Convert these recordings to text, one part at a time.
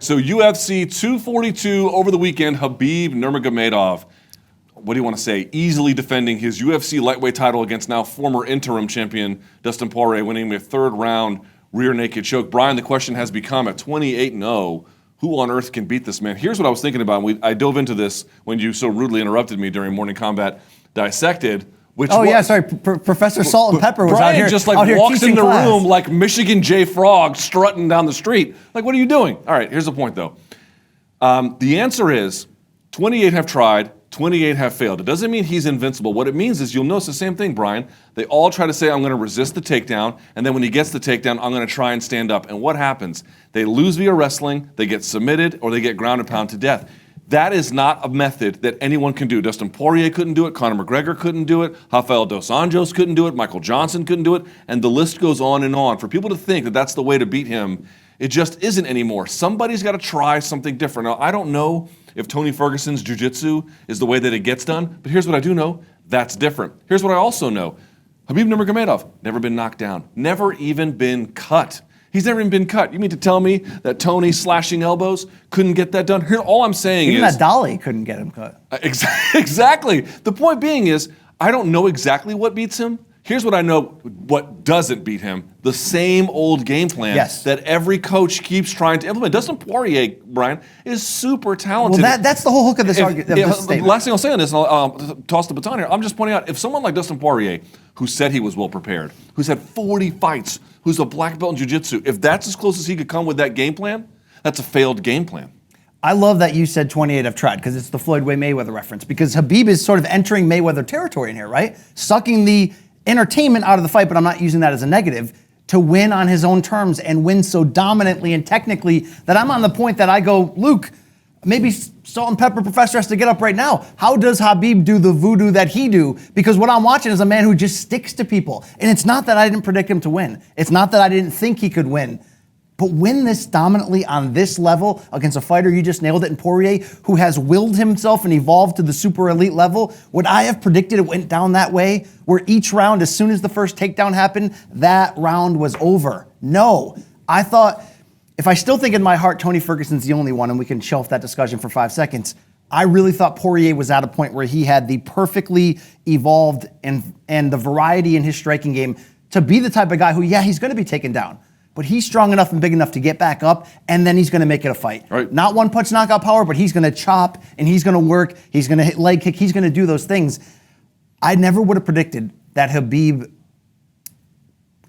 So UFC 242 over the weekend, Habib Nurmagomedov. What do you want to say? Easily defending his UFC lightweight title against now former interim champion Dustin Poirier, winning a third round rear naked choke. Brian, the question has become at 28-0, who on earth can beat this man? Here's what I was thinking about. I dove into this when you so rudely interrupted me during Morning Combat Dissected. Professor Salt and Pepper was Brian out here. just walks in the class. room like Michigan J. Frog strutting down the street. Like, what are you doing? All right, here's the point though. The answer is 28 have tried, 28 have failed. It doesn't mean he's invincible. What it means is you'll notice the same thing, Brian. They all try to say, I'm going to resist the takedown, and then when he gets the takedown, I'm going to try and stand up. And what happens? They lose via wrestling, they get submitted, or they get ground and pound to death. That is not a method that anyone can do. Dustin Poirier couldn't do it. Conor McGregor couldn't do it. Rafael dos Anjos couldn't do it. Michael Johnson couldn't do it. And the list goes on and on. For people to think that that's the way to beat him, it just isn't anymore. Somebody's got to try something different. Now, I don't know if Tony Ferguson's jiu-jitsu is the way that it gets done, but here's what I do know. That's different. Here's what I also know. Habib Nurmagomedov, never been knocked down. Never even been cut. He's never even been cut. You mean to tell me that Tony slashing elbows couldn't get that done? Here, all I'm saying even is... that dolly couldn't get him cut. Exactly. The point being is, I don't know exactly what beats him. Here's what I know what doesn't beat him. The same old game plan that every coach keeps trying to implement. Dustin Poirier, Brian, is super talented. Well, that's the whole hook of this argument. The last thing I'll say on this, and I'll toss the baton here, I'm just pointing out, if someone like Dustin Poirier, who said he was well prepared, who's had 40 fights, who's a black belt in jiu-jitsu, if that's as close as he could come with that game plan, that's a failed game plan. I love that you said 28 have tried, because it's the Floyd Mayweather reference, because Habib is sort of entering Mayweather territory in here, right? Sucking the entertainment out of the fight, but I'm not using that as a negative, to win on his own terms and win so dominantly and technically that I'm on the point that I go, Luke, maybe Salt and Pepper Professor has to get up right now. How does Habib do the voodoo that he do? Because what I'm watching is a man who just sticks to people. And it's not that I didn't predict him to win. It's not that I didn't think he could win. But win this dominantly on this level against a fighter, you just nailed it, in Poirier, who has willed himself and evolved to the super elite level. Would I have predicted it went down that way? Where each round, as soon as the first takedown happened, that round was over? No. I thought, if I still think in my heart Tony Ferguson's the only one, and we can shelf that discussion for 5 seconds, I really thought Poirier was at a point where he had the perfectly evolved and the variety in his striking game to be the type of guy who, he's going to be taken down. But he's strong enough and big enough to get back up, and then he's going to make it a fight. Right. Not one punch knockout power, but he's going to chop, and he's going to work, he's going to hit leg kick, he's going to do those things. I never would have predicted that Habib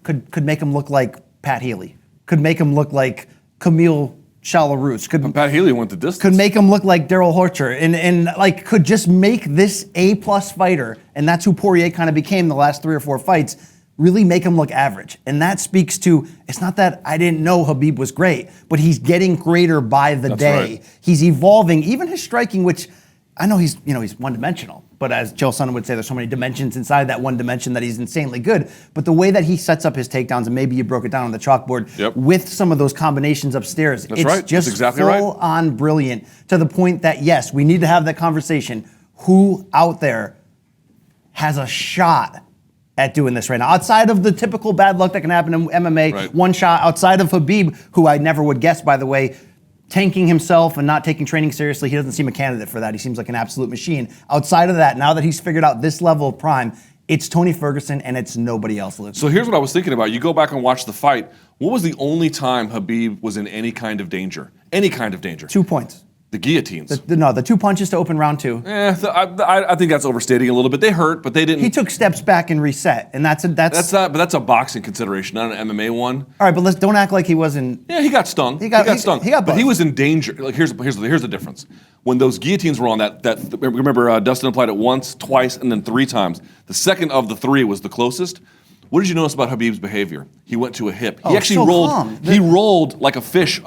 could make him look like Pat Healy, could make him look like Camille Chalarousse. Pat Healy went the distance. Could make him look like Daryl Horcher, and could just make this A-plus fighter, and that's who Poirier kind of became the last 3 or 4 fights, really make him look average. And that speaks to, it's not that I didn't know Habib was great, but he's getting greater by the day. Right. He's evolving, even his striking, which I know he's one-dimensional, but as Joe Sonnen would say, there's so many dimensions inside that one dimension that he's insanely good. But the way that he sets up his takedowns, and maybe you broke it down on the chalkboard, with some of those combinations upstairs, it's just exactly full-on brilliant, to the point that, yes, we need to have that conversation. Who out there has a shot at doing this right now? Outside of the typical bad luck that can happen in MMA, one shot, outside of Habib, who I never would guess, by the way, tanking himself and not taking training seriously, he doesn't seem a candidate for that. He seems like an absolute machine. Outside of that, now that he's figured out this level of prime, it's Tony Ferguson and it's nobody else, Luke. So here's what I was thinking about. You go back and watch the fight. What was the only time Habib was in any kind of danger? Any kind of danger? 2 points. The guillotines. The 2 punches to open round 2. I think that's overstating a little bit. They hurt, but they didn't. He took steps back and reset, and that's a boxing consideration, not an MMA one. All right, but don't act like he wasn't. Yeah, he got stung. He got stung. But he was in danger. Like here's the difference. When those guillotines were on, remember Dustin applied it once, twice, and then 3 times. The second of the 3 was the closest. What did you notice about Habib's behavior? He went to a hip. He actually rolled. Calm. He rolled like a fish,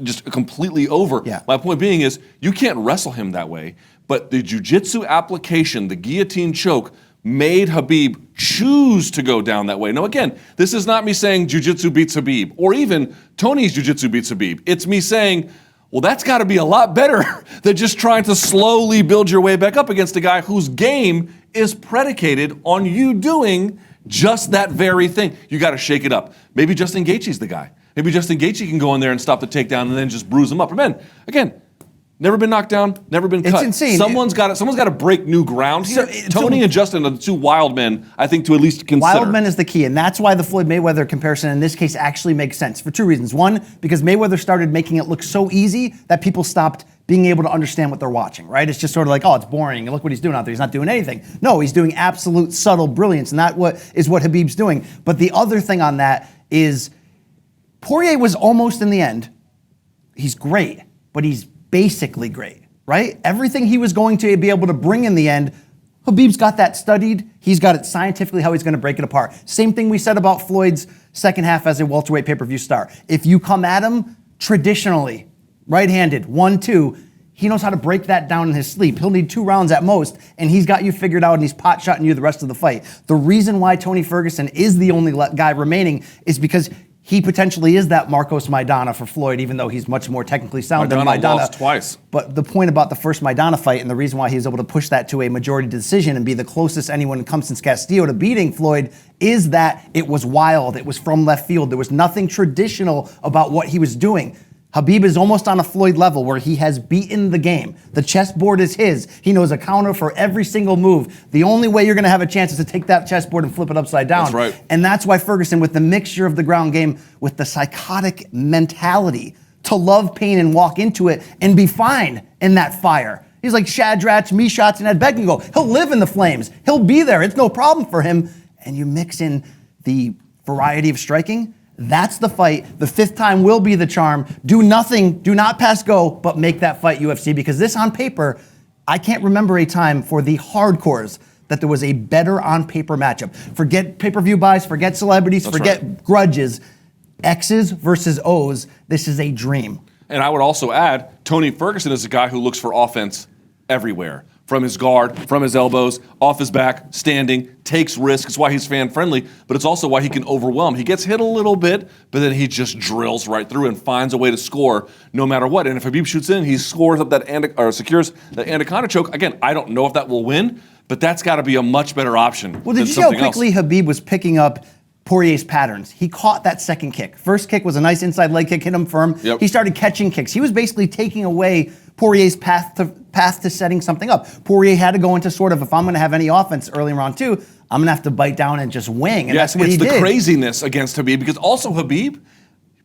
just completely over. Yeah. My point being is, you can't wrestle him that way. But the jiu-jitsu application, the guillotine choke, made Habib choose to go down that way. Now, again, this is not me saying jiu-jitsu beats Habib, or even Tony's jiu-jitsu beats Habib. It's me saying, well, that's got to be a lot better than just trying to slowly build your way back up against a guy whose game is predicated on you doing just that very thing. You got to shake it up. Maybe Justin Gaethje's the guy. Maybe Justin Gaethje can go in there and stop the takedown and then just bruise him up. And again, never been knocked down, never been cut. It's insane. Someone's got to break new ground here. Tony and Justin are the two wild men, I think, to at least consider. Wild men is the key, and that's why the Floyd-Mayweather comparison in this case actually makes sense for two reasons. One, because Mayweather started making it look so easy that people stopped being able to understand what they're watching, right? It's just sort of like, oh, it's boring, and look what he's doing out there. He's not doing anything. No, he's doing absolute subtle brilliance, and that is what Habib's doing. But the other thing on that is Poirier was almost in the end. He's great, but he's basically great. Right? Everything he was going to be able to bring in the end, Habib's got that studied. He's got it scientifically how he's going to break it apart. Same thing we said about Floyd's second half as a welterweight pay-per-view star. If you come at him traditionally, right-handed, 1-2, he knows how to break that down in his sleep. He'll need 2 rounds at most, and he's got you figured out, and he's pot-shotting you the rest of the fight. The reason why Tony Ferguson is the only guy remaining is because he potentially is that Marcos Maidana for Floyd, even though he's much more technically sound than Maidana. Lost twice. But the point about the first Maidana fight and the reason why he was able to push that to a majority decision and be the closest anyone comes since Castillo to beating Floyd is that it was wild. It was from left field. There was nothing traditional about what he was doing. Habib is almost on a Floyd level where he has beaten the game. The chessboard is his. He knows a counter for every single move. The only way you're going to have a chance is to take that chessboard and flip it upside down. That's right. And that's why Ferguson, with the mixture of the ground game, with the psychotic mentality to love pain and walk into it and be fine in that fire. He's like Shadrach, Meshach, and Abednego. He'll live in the flames. He'll be there. It's no problem for him. And you mix in the variety of striking. That's the fight. The 5th time will be the charm. Do nothing, do not pass go, but make that fight UFC, because this on paper, I can't remember a time for the hardcores that there was a better on paper matchup. Forget pay-per-view buys, forget celebrities, forget grudges. X's versus O's, this is a dream. And I would also add, Tony Ferguson is a guy who looks for offense everywhere. From his guard, from his elbows, off his back, standing, takes risks. It's why he's fan-friendly, but it's also why he can overwhelm. He gets hit a little bit, but then he just drills right through and finds a way to score no matter what. And if Habib shoots in, he scores up that secures that anaconda choke. Again, I don't know if that will win, but that's got to be a much better option. Well, did you see how quickly Habib was picking up Poirier's patterns? He caught that second kick. First kick was a nice inside leg kick, hit him firm. Yep. He started catching kicks. He was basically taking away Poirier's path to setting something up. Poirier had to go into sort of, if I'm going to have any offense early in round 2, I'm going to have to bite down and just wing. And yes, that's what he did. It's the craziness against Habib, because also Habib,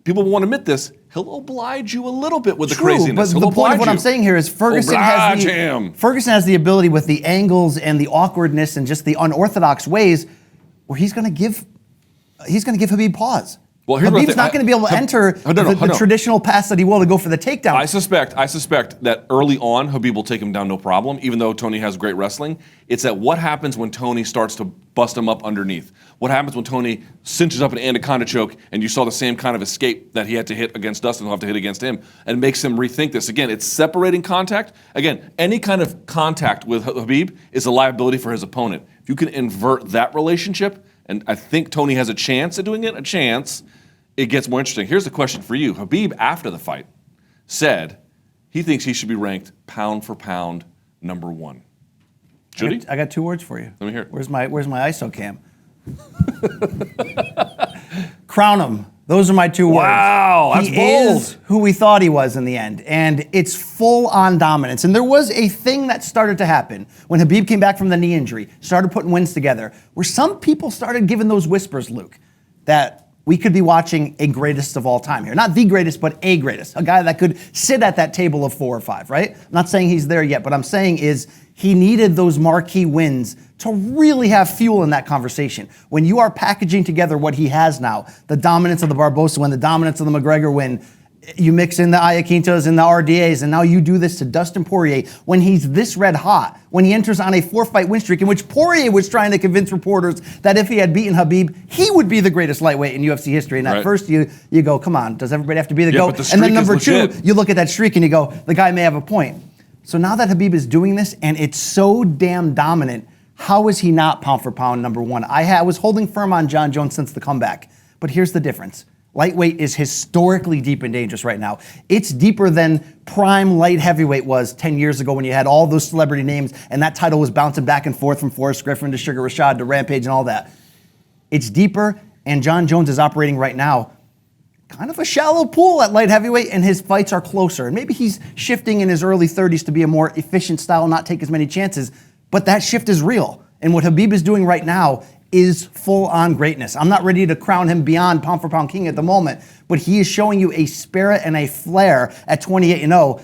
people won't admit this, he'll oblige you a little bit with the craziness. But the point of what I'm saying here is Ferguson has the ability with the angles and the awkwardness and just the unorthodox ways where he's going to give Habib pause. Well, Habib's not going to be able to enter the traditional pass that he will to go for the takedown. I suspect that early on, Habib will take him down no problem, even though Tony has great wrestling. It's that what happens when Tony starts to bust him up underneath? What happens when Tony cinches up an anaconda choke and you saw the same kind of escape that he had to hit against Dustin, he'll have to hit against him, and makes him rethink this. Again, it's separating contact. Again, any kind of contact with Habib is a liability for his opponent. If you can invert that relationship, and I think Tony has a chance at doing it, it gets more interesting. Here's the question for you. Habib, after the fight, said he thinks he should be ranked pound for pound #1. Should he? I got 2 words for you. Let me hear it. Where's my ISO cam? Crown him. Those are my 2 words. Wow, that's bold. Is who we thought he was in the end, and it's full-on dominance. And there was a thing that started to happen when Habib came back from the knee injury, started putting wins together, where some people started giving those whispers, Luke, that we could be watching a greatest of all time here. Not the greatest, but a greatest. A guy that could sit at that table of 4 or 5, right? I'm not saying he's there yet, but I'm saying is he needed those marquee wins to really have fuel in that conversation. When you are packaging together what he has now, the dominance of the Barbosa win, the dominance of the McGregor win, you mix in the Iaquintas and the RDAs, and now you do this to Dustin Poirier when he's this red hot, when he enters on a 4-fight win streak in which Poirier was trying to convince reporters that if he had beaten Habib, he would be the greatest lightweight in UFC history. And at first you go, come on, does everybody have to be the GOAT? And then number 2, you look at that streak and you go, the guy may have a point. So now that Habib is doing this and it's so damn dominant, how is he not pound for pound #1? I was holding firm on Jon Jones since the comeback, but here's the difference. Lightweight is historically deep and dangerous right now. It's deeper than prime light heavyweight was 10 years ago when you had all those celebrity names and that title was bouncing back and forth from Forrest Griffin to Sugar Rashad to Rampage and all that. It's deeper, and Jon Jones is operating right now kind of a shallow pool at light heavyweight, and his fights are closer. And maybe he's shifting in his early 30s to be a more efficient style, not take as many chances. But that shift is real. And what Habib is doing right now is full-on greatness. I'm not ready to crown him beyond pound-for-pound king at the moment, but he is showing you a spirit and a flair at 28-0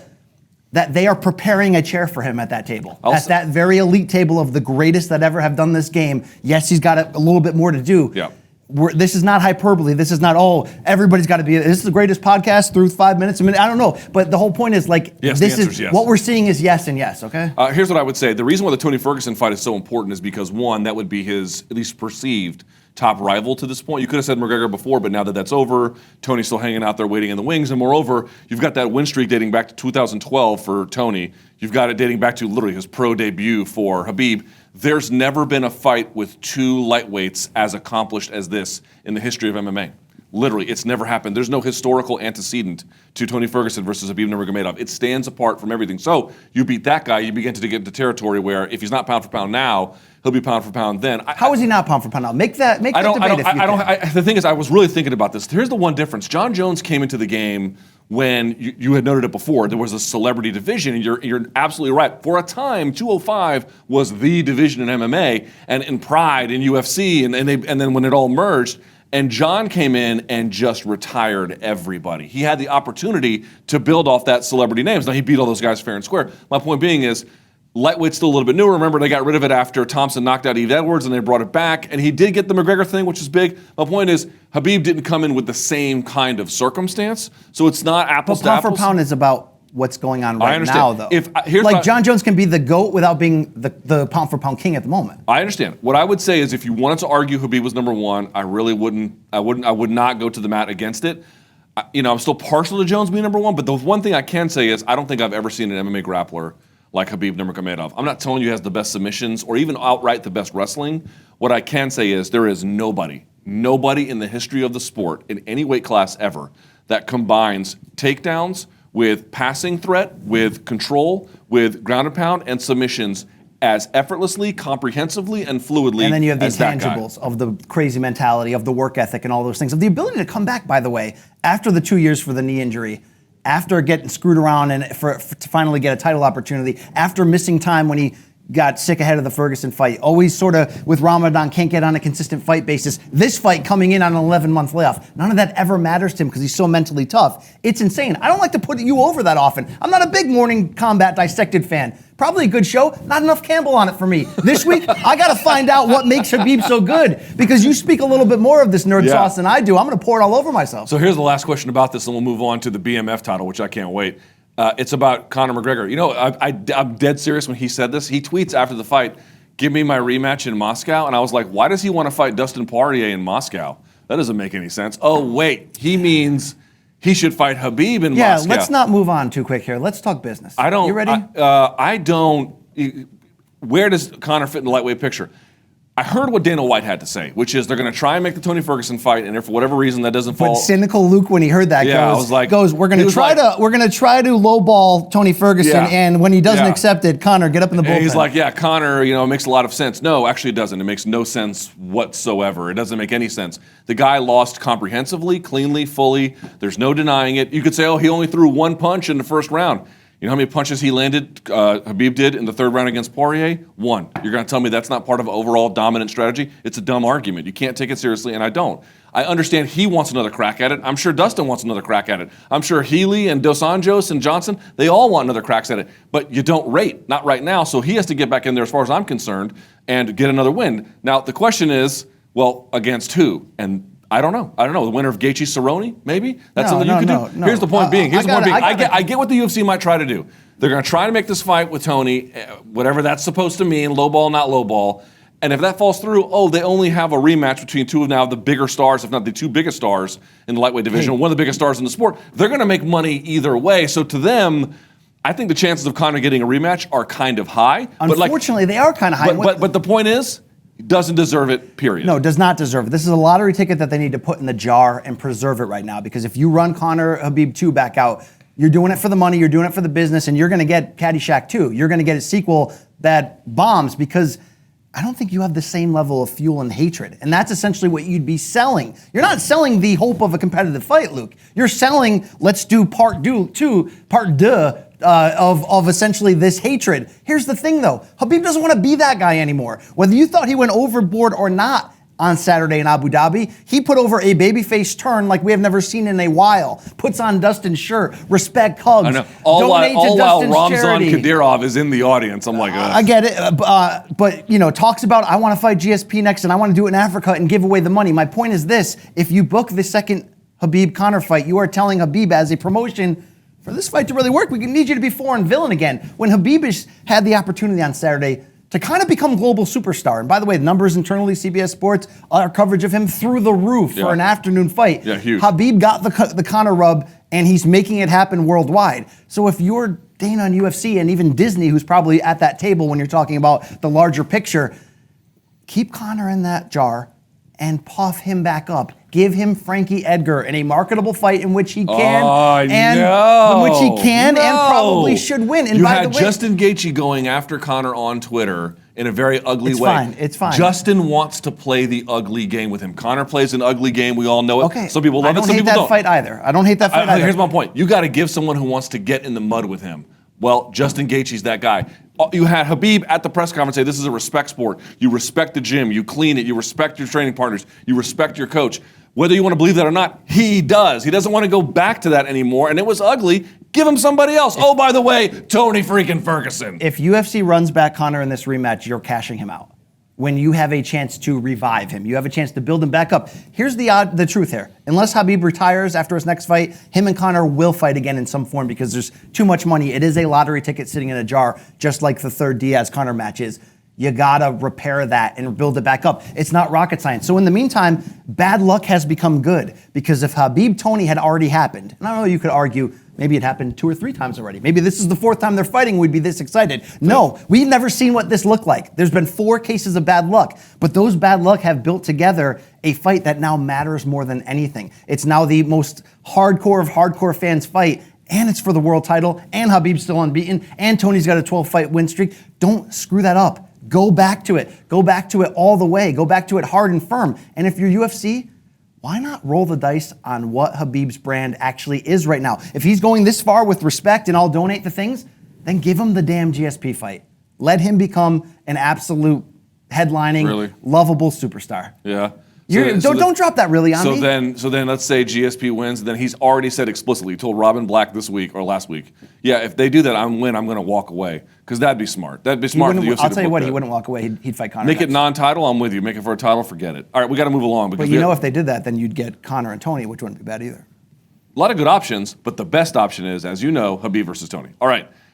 that they are preparing a chair for him at that table. At that very elite table of the greatest that ever have done this game. Yes, he's got a little bit more to do. Yeah. This is not hyperbole. This is not, everybody's got to be, this is the greatest podcast through 5 minutes. I mean, I don't know. But the whole point is yes, this is yes. What we're seeing is yes and yes, okay? Here's what I would say. The reason why the Tony Ferguson fight is so important is because, one, that would be his, at least perceived, top rival to this point. You could have said McGregor before, but now that that's over, Tony's still hanging out there waiting in the wings. And moreover, you've got that win streak dating back to 2012 for Tony. You've got it dating back to literally his pro debut for Habib. There's never been a fight with two lightweights as accomplished as this in the history of MMA. Literally, it's never happened. There's no historical antecedent to Tony Ferguson versus Habib Nurmagomedov. It stands apart from everything. So you beat that guy, you begin to get into territory where if he's not pound for pound now, he'll be pound for pound then. How is he not pound for pound now? Make that debate if you can. The thing is, I was really thinking about this. Here's the one difference. John Jones came into the game when you had noted it before. There was a celebrity division, and you're absolutely right. For a time, 205 was the division in MMA and in Pride in UFC, and then when it all merged. And John came in and just retired everybody. He had the opportunity to build off that celebrity names. Now, he beat all those guys fair and square. My point being is, lightweight's still a little bit newer. Remember, they got rid of it after Thompson knocked out Eve Edwards, and they brought it back. And he did get the McGregor thing, which is big. My point is, Habib didn't come in with the same kind of circumstance. So it's not apples to apples. Pound for pound is about what's going on right now, though. John Jones can be the GOAT without being the pound for pound king at the moment. I understand. What I would say is, if you wanted to argue Habib was number one, I would not go to the mat against it. I'm still partial to Jones being number one, but the one thing I can say is I don't think I've ever seen an MMA grappler like Habib Nurmagomedov. I'm not telling you he has the best submissions or even outright the best wrestling. What I can say is there is nobody in the history of the sport in any weight class ever that combines takedowns with passing threat, with control, with ground and pound, and submissions as effortlessly, comprehensively, and fluidly. And then you have the intangibles of the crazy mentality, of the work ethic, and all those things. Of the ability to come back, by the way, after the 2 years for the knee injury, after getting screwed around and to finally get a title opportunity, after missing time when he got sick ahead of the Ferguson fight, always sort of with Ramadan, can't get on a consistent fight basis. This fight coming in on an 11-month layoff, none of that ever matters to him because he's so mentally tough. It's insane. I don't like to put you over that often. I'm not a big Morning Kombat Dissected fan. Probably a good show, not enough Campbell on it for me. This week, I got to find out what makes Habib so good because you speak a little bit more of this nerd sauce than I do. I'm going to pour it all over myself. So here's the last question about this, and we'll move on to the BMF title, which I can't wait. It's about Conor McGregor. I'm dead serious when he said this. He tweets after the fight, "Give me my rematch in Moscow." And I was like, why does he want to fight Dustin Poirier in Moscow? That doesn't make any sense. Oh, wait. He means he should fight Habib in Moscow. Yeah, let's not move on too quick here. Let's talk business. You ready? I don't. Where does Conor fit in the lightweight picture? I heard what Dana White had to say, which is they're going to try and make the Tony Ferguson fight, and if for whatever reason that doesn't fall. But cynical Luke, when he heard that, goes, we're going to try to lowball Tony Ferguson, and when he doesn't accept it, Conor, get up in the bullpen. And he's like, Conor, it makes a lot of sense. No, actually it doesn't. It makes no sense whatsoever. It doesn't make any sense. The guy lost comprehensively, cleanly, fully. There's no denying it. You could say, he only threw one punch in the first round. You know how many punches he landed, Habib did, in the third round against Poirier? One. You're going to tell me that's not part of an overall dominant strategy? It's a dumb argument. You can't take it seriously, and I don't. I understand he wants another crack at it. I'm sure Dustin wants another crack at it. I'm sure Healy and Dos Anjos and Johnson, they all want another cracks at it. But you don't rate, not right now, so he has to get back in there as far as I'm concerned and get another win. Now, the question is, against who? And I don't know. The winner of Gaethje Cerrone, maybe? That's something you could do. No. Here's the point being. I get what the UFC might try to do. They're going to try to make this fight with Tony, whatever that's supposed to mean, low ball, not low ball. And if that falls through, they only have a rematch between two of now the bigger stars, if not the two biggest stars in the lightweight division, one of the biggest stars in the sport. They're going to make money either way. So to them, I think the chances of Conor getting a rematch are kind of high. Unfortunately, they are kind of high. But the point is, he doesn't deserve it, period. No, does not deserve it. This is a lottery ticket that they need to put in the jar and preserve it right now. Because if you run Conor Habib 2 back out, you're doing it for the money, you're doing it for the business, and you're going to get Caddyshack 2. You're going to get a sequel that bombs because I don't think you have the same level of fuel and hatred. And that's essentially what you'd be selling. You're not selling the hope of a competitive fight, Luke. You're selling, let's do part deux of essentially this hatred. Here's the thing though, Habib doesn't want to be that guy anymore. Whether you thought he went overboard or not on Saturday in Abu Dhabi, he put over a babyface turn like we have never seen in a while. Puts on Dustin's shirt, respect, hugs, I know. All while Ramzan charity. Kadyrov is in the audience. I'm like, I get it, but talks about I want to fight GSP next and I want to do it in Africa and give away the money. My point is this: if you book the second Habib-Conor fight, you are telling Habib as a promotion, for this fight to really work, we need you to be foreign villain again. When Habib had the opportunity on Saturday to kind of become global superstar. And by the way, the numbers internally, CBS Sports, our coverage of him through the roof for an afternoon fight. Yeah, huge. Habib got the Conor rub, and he's making it happen worldwide. So if you're Dana on UFC and even Disney, who's probably at that table when you're talking about the larger picture, keep Conor in that jar and puff him back up. Give him Frankie Edgar in a marketable fight in which he can and probably should win. And you by had the way, Justin Gaethje going after Conor on Twitter in a very ugly way. It's fine. Justin wants to play the ugly game with him. Conor plays an ugly game. We all know it. Okay. Some people love it. Some people don't. I don't hate that fight either. Here's my point. You got to give someone who wants to get in the mud with him. Well, Justin Gaethje's that guy. You had Habib at the press conference say this is a respect sport. You respect the gym. You clean it. You respect your training partners. You respect your coach. Whether you want to believe that or not, he does. He doesn't want to go back to that anymore, and it was ugly. Give him somebody else. Oh, by the way, Tony freaking Ferguson. If UFC runs back Conor in this rematch, you're cashing him out. When you have a chance to revive him, you have a chance to build him back up. Here's the truth here. Unless Habib retires after his next fight, him and Conor will fight again in some form because there's too much money. It is a lottery ticket sitting in a jar, just like the third Diaz-Conor match is. You gotta repair that and build it back up. It's not rocket science. So in the meantime, bad luck has become good because if Habib-Tony had already happened, and I don't know, you could argue maybe it happened 2 or 3 times already. Maybe this is the 4th time they're fighting, we'd be this excited. No, we've never seen what this looked like. There's been 4 cases of bad luck, but those bad luck have built together a fight that now matters more than anything. It's now the most hardcore of hardcore fans fight, and it's for the world title, and Habib's still unbeaten, and Tony's got a 12-fight win streak. Don't screw that up. Go back to it. Go back to it all the way. Go back to it hard and firm. And if you're UFC, why not roll the dice on what Habib's brand actually is right now? If he's going this far with respect and I'll donate the things, then give him the damn GSP fight. Let him become an absolute headlining, lovable superstar. Yeah. Don't drop that really on me. So then let's say GSP wins, and then he's already said explicitly, he told Robin Black this week or last week, yeah, if they do that, I'm going to walk away. Because that'd be smart. That'd be smart for the UFC. I'll tell you what, he wouldn't walk away. He'd fight Conor. Make it non-title, I'm with you. Make it for a title, forget it. All right, we got to move along. But if they did that, then you'd get Conor and Tony, which wouldn't be bad either. A lot of good options, but the best option is, as you know, Habib versus Tony. All right,